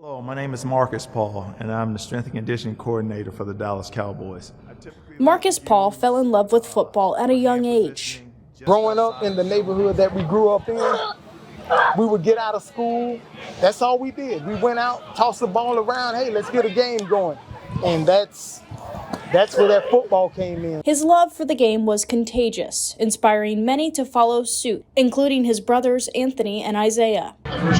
Hello, my name is Marcus Paul, and I'm the strength and conditioning coordinator for the Dallas Cowboys. Marcus Paul fell in love with football at a young age. Growing up in the neighborhood that we grew up in, we would get out of school. That's all we did. We went out, tossed the ball around. Hey, let's get a game going. And that's where that football came in. His love for the game was contagious, inspiring many to follow suit, including his brothers Anthony and Isaiah.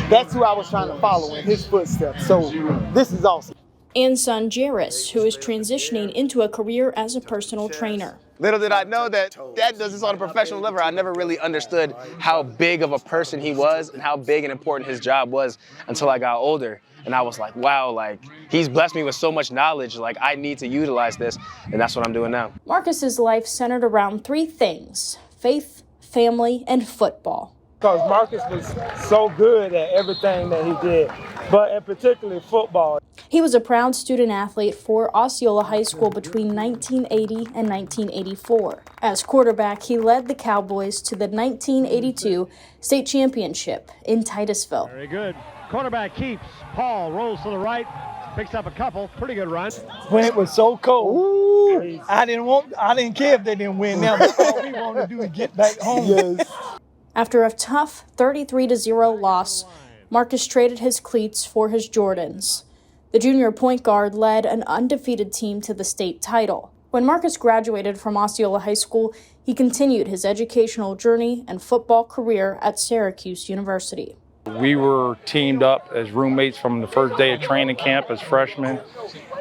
That's who I was trying to follow in his footsteps. So this is awesome. And son Jairus, who is transitioning into a career as a personal trainer. Little did I know that Dad does this on a professional level. I never really understood how big of a person he was and how big and important his job was until I got older. And I was like, wow, he's blessed me with so much knowledge. I need to utilize this, and that's what I'm doing now. Marcus's life centered around three things: faith, family, and football. Because Marcus was so good at everything that he did, but in particular football. He was a proud student athlete for Osceola High School between 1980 and 1984. As quarterback, he led the Cowboys to the 1982 state championship in Titusville. Very good. Quarterback keeps. Paul rolls to the right, picks up a couple. Pretty good run. When it was so cold, I didn't care if they didn't win now, but all we wanted to do is get back home. Yes. After a tough 33-0 loss, Marcus traded his cleats for his Jordans. The junior point guard led an undefeated team to the state title. When Marcus graduated from Osceola High School, he continued his educational journey and football career at Syracuse University. We were teamed up as roommates from the first day of training camp as freshmen,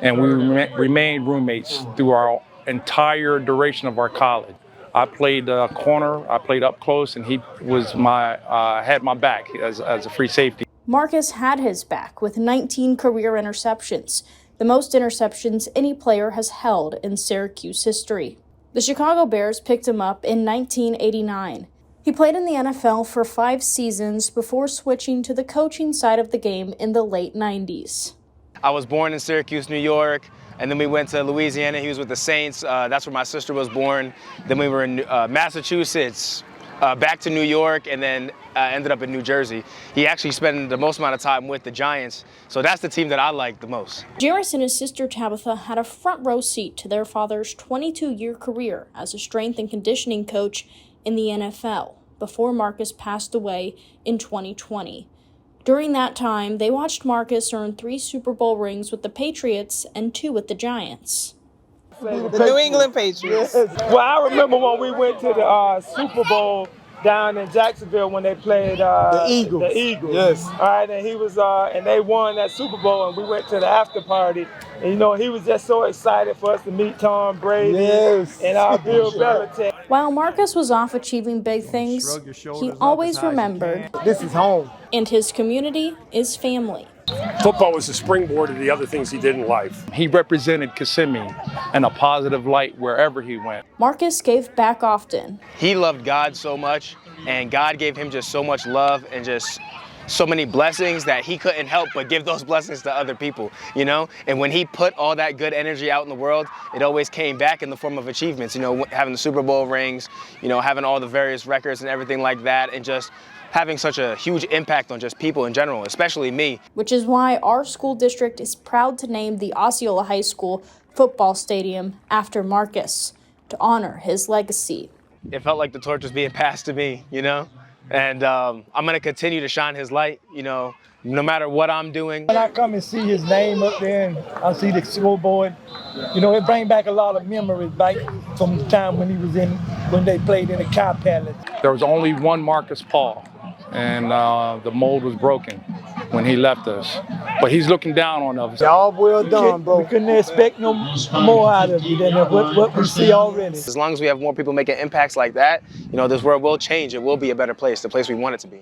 and we remained roommates through our entire duration of our college. I played corner, I played up close, and he was had my back as a free safety. Marcus had his back with 19 career interceptions, the most interceptions any player has held in Syracuse history. The Chicago Bears picked him up in 1989. He played in the NFL for 5 seasons before switching to the coaching side of the game in the late 90s. I was born in Syracuse, New York, and then we went to Louisiana. He was with the Saints. That's where my sister was born. Then we were in Massachusetts, back to New York, and then ended up in New Jersey. He actually spent the most amount of time with the Giants, so that's the team that I like the most. Jairus and his sister Tabitha had a front row seat to their father's 22-year career as a strength and conditioning coach in the NFL before Marcus passed away in 2020. During that time, they watched Marcus earn 3 Super Bowl rings with the Patriots and 2 with the Giants. The New England Patriots. Well, I remember when we went to the Super Bowl down in Jacksonville when they played The Eagles. The Eagles. Yes. All right, and he was, and they won that Super Bowl, and we went to the after party. And he was just so excited for us to meet Tom Brady and Bill Belichick. While Marcus was off achieving big things, he always remembered, This is home. and his community is family. Football was a springboard to the other things he did in life. He represented Kissimmee in a positive light wherever he went. Marcus gave back often. He loved God so much, and God gave him just so much love and just so many blessings that he couldn't help but give those blessings to other people, And when he put all that good energy out in the world, it always came back in the form of achievements, having the Super Bowl rings, having all the various records and everything like that, and just having such a huge impact on just people in general, especially me. Which is why our school district is proud to name the Osceola High School football stadium after Marcus to honor his legacy. It felt like the torch was being passed to me, And I'm going to continue to shine his light, no matter what I'm doing. When I come and see his name up there and I see the scoreboard, it brings back a lot of memories back from the time when they played in the Cow Palace. There was only one Marcus Paul, and the mold was broken when he left us. But he's looking down on us. Job well done, bro. We couldn't expect no more out of you than what we see already. As long as we have more people making impacts like that, this world will change. It will be a better place, the place we want it to be.